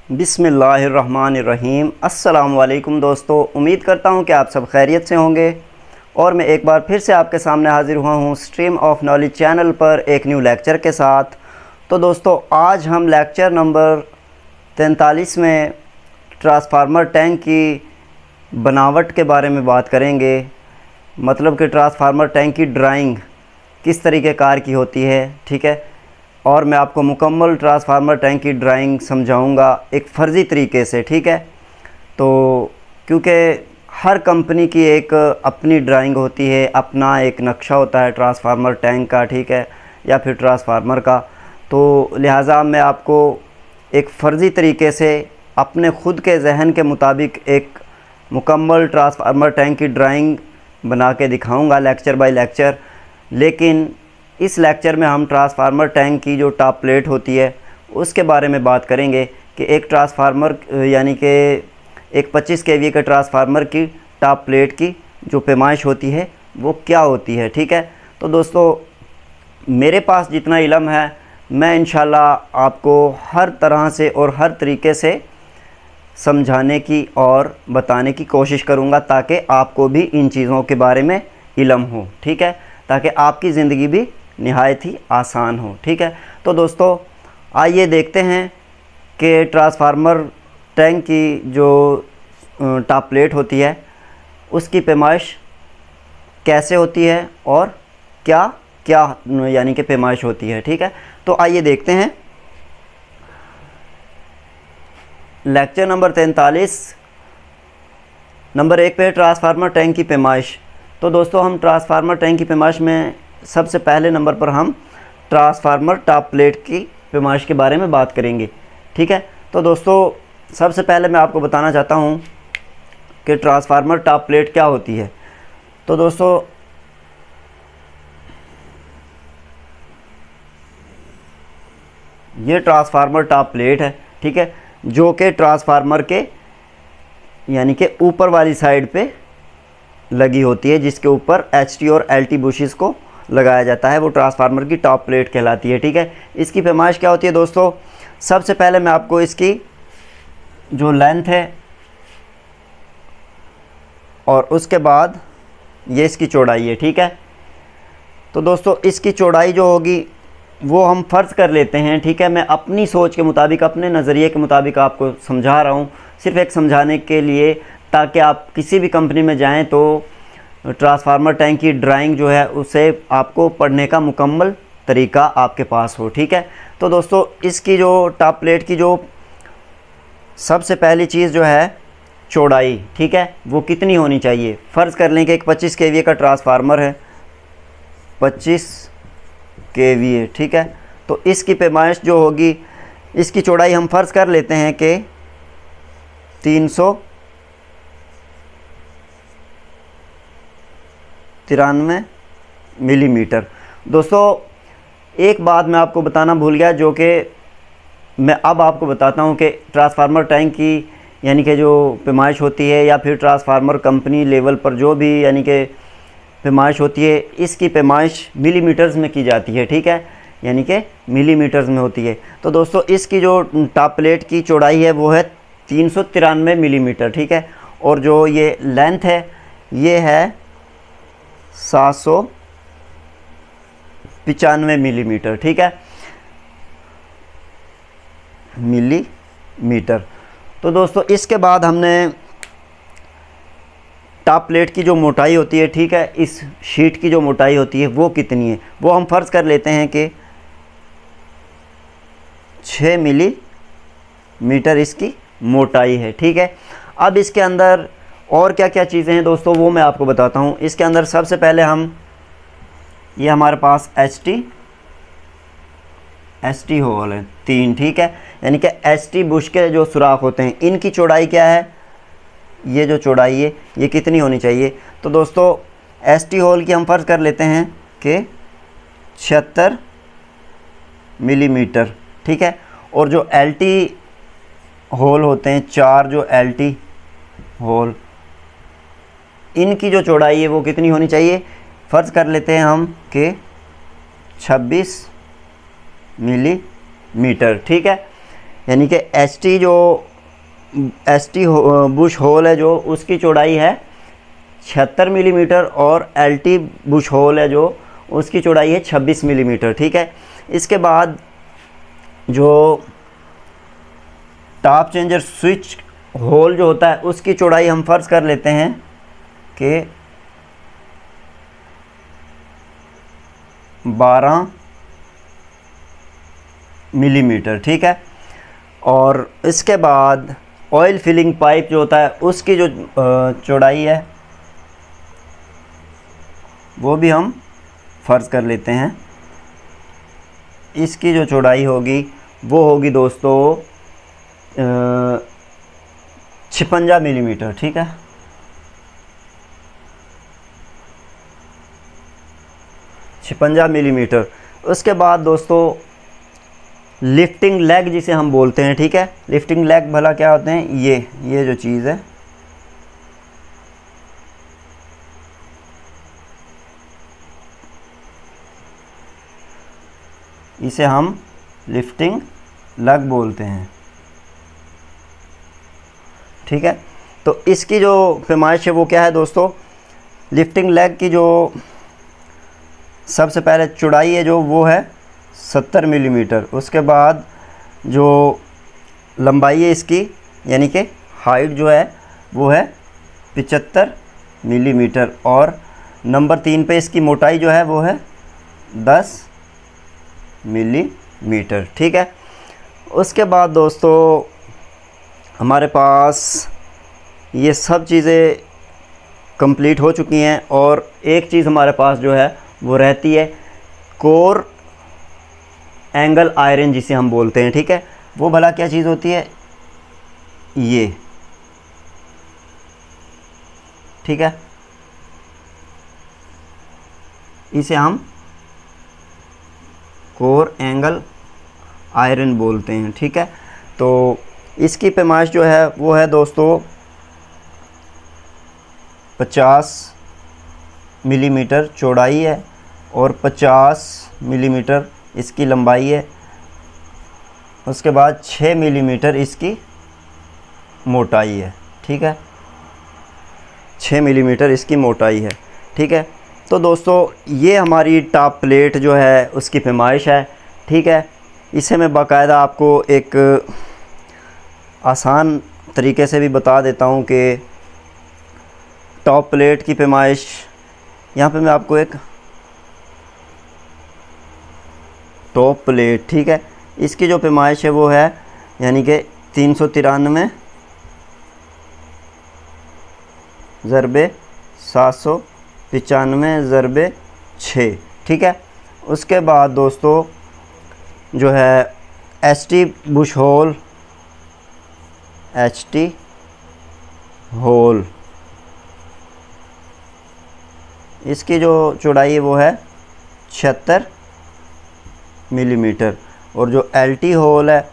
बिस्मिल्लाहिर्रहमानिर्रहीम। अस्सलामुअलैकुम दोस्तों, उम्मीद करता हूँ कि आप सब खैरियत से होंगे और मैं एक बार फिर से आपके सामने हाज़िर हुआ हूँ स्ट्रीम ऑफ नॉलेज चैनल पर एक न्यू लेक्चर के साथ। तो दोस्तों, आज हम लेक्चर नंबर 43 में ट्रांसफार्मर टैंक की बनावट के बारे में बात करेंगे। मतलब कि ट्रांसफार्मर टैंक की ड्राइंग किस तरीके कार की होती है, ठीक है। और मैं आपको मुकम्मल ट्रांसफार्मर टैंक की ड्राइंग समझाऊंगा एक फ़र्ज़ी तरीके से, ठीक है। तो क्योंकि हर कंपनी की एक अपनी ड्राइंग होती है, अपना एक नक्शा होता है ट्रांसफार्मर टैंक का, ठीक है, या फिर ट्रांसफार्मर का। तो लिहाजा मैं आपको एक फ़र्ज़ी तरीके से अपने ख़ुद के जहन के मुताबिक एक मुकम्मल ट्रांसफार्मर टैंक की ड्राइंग बना के दिखाऊँगा लेक्चर बाय लेक्चर। लेकिन इस लेक्चर में हम ट्रांसफार्मर टैंक की जो टॉप प्लेट होती है उसके बारे में बात करेंगे कि एक ट्रांसफार्मर यानी कि एक 25 kVA के ट्रांसफार्मर की टॉप प्लेट की जो पैमाइश होती है वो क्या होती है, ठीक है। तो दोस्तों, मेरे पास जितना इल्म है मैं इंशाल्लाह आपको हर तरह से और हर तरीके से समझाने की और बताने की कोशिश करूँगा ताकि आपको भी इन चीज़ों के बारे में इल्म हो, ठीक है, ताकि आपकी ज़िंदगी भी निहायत ही आसान हो, ठीक है। तो दोस्तों, आइए देखते हैं कि ट्रांसफार्मर टैंक की जो टॉप प्लेट होती है उसकी पैमाइश कैसे होती है और क्या क्या यानी कि पैमाइश होती है, ठीक है। तो आइए देखते हैं लेक्चर नंबर 43 नंबर 1 पे ट्रांसफार्मर टैंक की पैमाइश। तो दोस्तों, हम ट्रांसफार्मर टैंक की पैमाइश में सबसे पहले नंबर पर हम ट्रांसफार्मर टॉप प्लेट की पैमाइश के बारे में बात करेंगे, ठीक है। तो दोस्तों, सबसे पहले मैं आपको बताना चाहता हूँ कि ट्रांसफार्मर टॉप प्लेट क्या होती है। तो दोस्तों, ये ट्रांसफार्मर टॉप प्लेट है, ठीक है, जो कि ट्रांसफार्मर के यानी कि ऊपर वाली साइड पे लगी होती है, जिसके ऊपर HT और LT बुशेस को लगाया जाता है। वो ट्रांसफार्मर की टॉप प्लेट कहलाती है, ठीक है। इसकी पैमाइश क्या होती है दोस्तों? सबसे पहले मैं आपको इसकी जो लेंथ है और उसके बाद ये इसकी चौड़ाई है, ठीक है। तो दोस्तों, इसकी चौड़ाई जो होगी वो हम फ़र्ज़ कर लेते हैं, ठीक है। मैं अपनी सोच के मुताबिक, अपने नज़रिए के मुताबिक आपको समझा रहा हूँ, सिर्फ़ एक समझाने के लिए, ताकि आप किसी भी कंपनी में जाएं तो ट्रांसफार्मर टैंक की ड्राइंग जो है उसे आपको पढ़ने का मुकम्मल तरीका आपके पास हो, ठीक है। तो दोस्तों, इसकी जो टॉप प्लेट की जो सबसे पहली चीज़ जो है चौड़ाई, ठीक है, वो कितनी होनी चाहिए। फ़र्ज़ कर लें कि एक 25 kVA का ट्रांसफार्मर है, 25 kVA, ठीक है। तो इसकी पैमाइश जो होगी, इसकी चौड़ाई हम फ़र्ज़ कर लेते हैं कि 393 मिलीमीटर। दोस्तों, एक बात मैं आपको बताना भूल गया, जो कि मैं अब आपको बताता हूं कि ट्रांसफार्मर टैंक की यानी कि जो पैमाइश होती है या फिर ट्रांसफार्मर कंपनी लेवल पर जो भी यानी कि पैमाइश होती है, इसकी पैमाइश मिलीमीटर्स में की जाती है, ठीक है, यानी कि मिलीमीटर्स में होती है। तो दोस्तों, इसकी जो टॉप प्लेट की चौड़ाई है वो है 393 मिलीमीटर, ठीक है। और जो ये लेंथ है ये है 795 मिलीमीटर, ठीक है, मिलीमीटर। तो दोस्तों, इसके बाद हमने टॉप प्लेट की जो मोटाई होती है, ठीक है, इस शीट की जो मोटाई होती है वो कितनी है, वो हम फ़र्ज़ कर लेते हैं कि 6 मिलीमीटर इसकी मोटाई है, ठीक है। अब इसके अंदर और क्या क्या चीज़ें हैं दोस्तों, वो मैं आपको बताता हूँ। इसके अंदर सबसे पहले ये हमारे पास HT होल है 3, ठीक है, यानी कि HT बुश के जो सुराख होते हैं इनकी चौड़ाई क्या है, ये जो चौड़ाई है ये कितनी होनी चाहिए। तो दोस्तों, HT होल की हम फ़र्ज़ कर लेते हैं कि 76 मिलीमीटर, ठीक है। और जो LT होल होते हैं, 4 जो LT होल, इनकी जो चौड़ाई है वो कितनी होनी चाहिए, फ़र्ज़ कर लेते हैं हम कि 26 मिलीमीटर, ठीक है। यानी कि एस टी बुश होल है जो उसकी चौड़ाई है 76 मिलीमीटर और एल टी बुश होल है जो उसकी चौड़ाई है 26 मिलीमीटर, ठीक है। इसके बाद जो टॉप चेंजर स्विच होल जो होता है उसकी चौड़ाई हम फ़र्ज़ कर लेते हैं कि 12 मिलीमीटर, ठीक है। और इसके बाद ऑयल फिलिंग पाइप जो होता है उसकी जो चौड़ाई है वो भी हम फ़र्ज़ कर लेते हैं। इसकी जो चौड़ाई होगी वो होगी दोस्तों 56 मिलीमीटर, ठीक है। 56 मिलीमीटर। उसके बाद दोस्तों लिफ्टिंग लेग जिसे हम बोलते हैं, ठीक है। लिफ्टिंग लेग भला क्या होते हैं, ये जो चीज़ है इसे हम लिफ्टिंग लेग बोलते हैं, ठीक है। तो इसकी जो पैमाइश है वो क्या है दोस्तों, लिफ्टिंग लेग की जो सबसे पहले चौड़ाई है जो वो है 70 मिलीमीटर। उसके बाद जो लंबाई है इसकी यानी कि हाइट जो है वो है 75 मिलीमीटर और नंबर 3 पे इसकी मोटाई जो है वो है 10 मिलीमीटर, ठीक है। उसके बाद दोस्तों हमारे पास ये सब चीज़ें कंप्लीट हो चुकी हैं और एक चीज़ हमारे पास जो है वो रहती है कोर एंगल आयरन जिसे हम बोलते हैं, ठीक है। वो भला क्या चीज़ होती है, ये, ठीक है। इसे हम कोर एंगल आयरन बोलते हैं, ठीक है। तो इसकी पैमाइश जो है वो है दोस्तों 50 मिलीमीटर चौड़ाई है और 50 मिलीमीटर इसकी लंबाई है। उसके बाद 6 मिलीमीटर इसकी मोटाई है, ठीक है। 6 मिलीमीटर इसकी मोटाई है, ठीक है। तो दोस्तों ये हमारी टॉप प्लेट जो है उसकी पैमाइश है, ठीक है। इसे मैं बाकायदा आपको एक आसान तरीके से भी बता देता हूँ कि टॉप प्लेट की पैमाइश, यहाँ पे मैं आपको एक टॉप प्लेट, ठीक है, इसकी जो पैमाइश है वो है यानी कि 393 ज़रबे 795 ज़रबे 6, ठीक है। उसके बाद दोस्तों जो है HT bush hole, HT hole, इसकी जो चौड़ाई है वो है 76 मिलीमीटर और जो एलटी होल है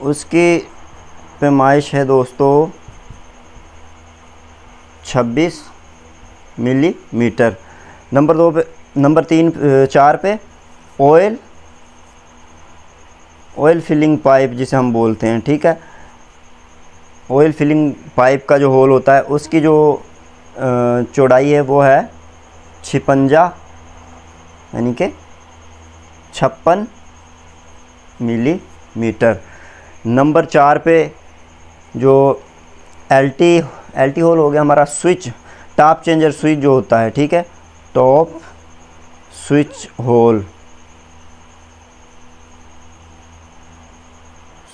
उसकी पैमाइश है दोस्तों 26 मिलीमीटर। नंबर 2 पे, नंबर 4 पे ऑयल फिलिंग पाइप जिसे हम बोलते हैं, ठीक है। ऑयल फिलिंग पाइप का जो होल होता है उसकी जो चौड़ाई है वो है 56 यानी कि 56 मिलीमीटर। नंबर 4 पे जो एलटी होल हो गया हमारा स्विच, टॉप चेंजर स्विच जो होता है, ठीक है, top switch hole,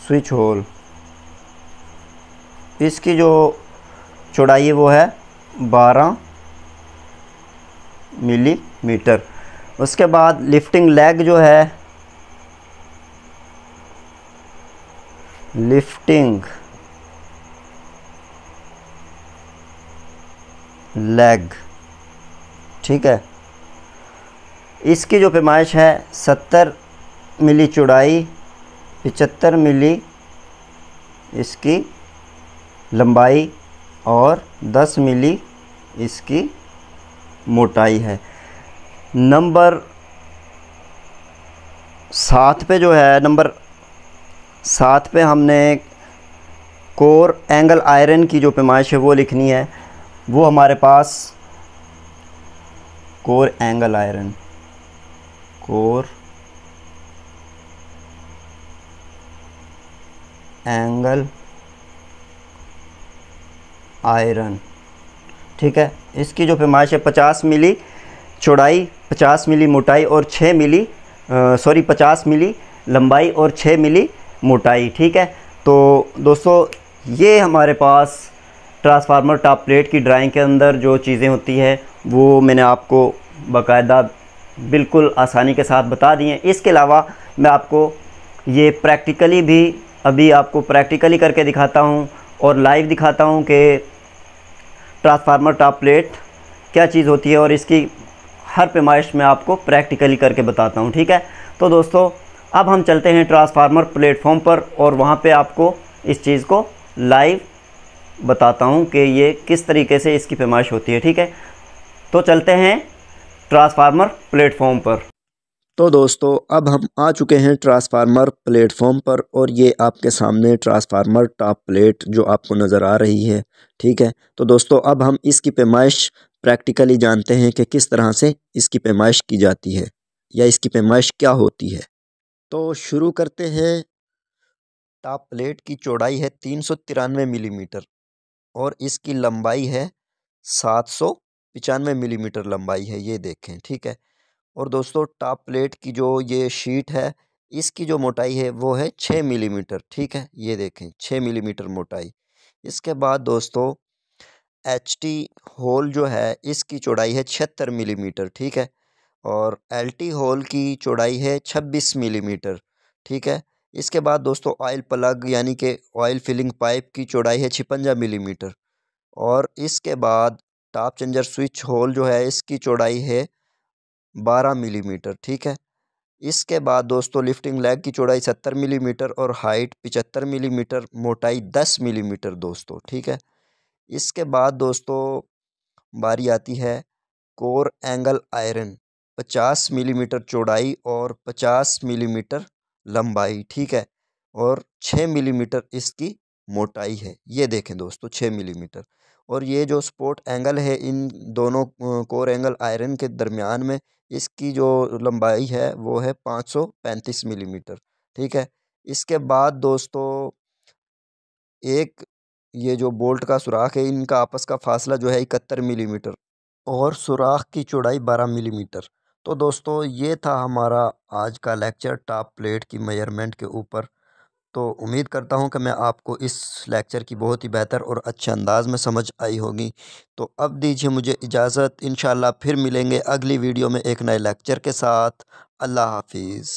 switch hole, इसकी जो चौड़ाई है वो है 12 मिलीमीटर। उसके बाद लिफ्टिंग लेग जो है, लिफ्टिंग लेग, ठीक है, इसकी जो पैमाइश है 70 मिली चौड़ाई, 75 मिली इसकी लंबाई और 10 मिली इसकी मोटाई है। नंबर 7 पे जो है, नंबर 7 पे हमने कोर एंगल आयरन की जो पैमाइश है वो लिखनी है। वो हमारे पास core angle iron, core angle iron, ठीक है। इसकी जो पैमाइश है 50 मिली चौड़ाई, 50 मिली मोटाई और 50 मिली लंबाई और 6 मिली मोटाई, ठीक है। तो दोस्तों ये हमारे पास ट्रांसफार्मर टॉप प्लेट की ड्राइंग के अंदर जो चीज़ें होती है वो मैंने आपको बाकायदा बिल्कुल आसानी के साथ बता दी हैं। इसके अलावा मैं आपको ये प्रैक्टिकली भी अभी आपको प्रैक्टिकली करके दिखाता हूँ और लाइव दिखाता हूँ कि ट्रांसफार्मर टॉप प्लेट क्या चीज़ होती है, और इसकी हर पैमाइश में आपको प्रैक्टिकली करके बताता हूँ, ठीक है। तो दोस्तों अब हम चलते हैं ट्रांसफार्मर प्लेटफॉर्म पर और वहाँ पे आपको इस चीज़ को लाइव बताता हूँ कि ये किस तरीके से इसकी पैमाइश होती है, ठीक है। तो चलते हैं ट्रांसफार्मर प्लेटफॉर्म पर। तो दोस्तों अब हम आ चुके हैं ट्रांसफार्मर प्लेटफॉर्म पर और ये आपके सामने ट्रांसफार्मर टॉप प्लेट जो आपको नज़र आ रही है, ठीक है। तो दोस्तों अब हम इसकी पैमाइश प्रैक्टिकली जानते हैं कि किस तरह से इसकी पैमाइश की जाती है या इसकी पैमाइश क्या होती है। तो शुरू करते हैं। टॉप प्लेट की चौड़ाई है 393 मिलीमीटर और इसकी लंबाई है 795 मिलीमीटर लंबाई है, ये देखें, ठीक है। और दोस्तों टॉप प्लेट की जो ये शीट है इसकी जो मोटाई है वो है 6 मिलीमीटर, ठीक है, ये देखें 6 मिलीमीटर मोटाई। इसके बाद दोस्तों HT होल जो है इसकी चौड़ाई है 76 मिलीमीटर, ठीक है। और LT होल की चौड़ाई है 26 मिलीमीटर, ठीक है। इसके बाद दोस्तों ऑयल प्लग यानी कि ऑयल फिलिंग पाइप की चौड़ाई है 56 मिलीमीटर। और इसके बाद टॉप चेंजर स्विच होल जो है इसकी चौड़ाई है 12 मिलीमीटर, ठीक है। इसके बाद दोस्तों लिफ्टिंग लेग की चौड़ाई 70 मिलीमीटर और हाइट 75 मिलीमीटर, मोटाई 10 मिलीमीटर दोस्तों, ठीक है। इसके बाद दोस्तों बारी आती है कोर एंगल आयरन, 50 मिलीमीटर चौड़ाई और 50 मिलीमीटर लंबाई, ठीक है। और 6 मिलीमीटर इसकी मोटाई है, ये देखें दोस्तों 6 मिलीमीटर। और ये जो सपोर्ट एंगल है इन दोनों कोर एंगल आयरन के दरमियान में इसकी जो लंबाई है वो है 535 मिलीमीटर, ठीक है। इसके बाद दोस्तों एक ये जो बोल्ट का सुराख है इनका आपस का फासला जो है 71 मिलीमीटर और सुराख की चौड़ाई 12 मिलीमीटर। तो दोस्तों ये था हमारा आज का लेक्चर टॉप प्लेट की मेजरमेंट के ऊपर। तो उम्मीद करता हूँ कि मैं आपको इस लेक्चर की बहुत ही बेहतर और अच्छे अंदाज में समझ आई होगी। तो अब दीजिए मुझे इजाज़त, इंशाल्लाह फिर मिलेंगे अगली वीडियो में एक नए लेक्चर के साथ। अल्लाह हाफिज़।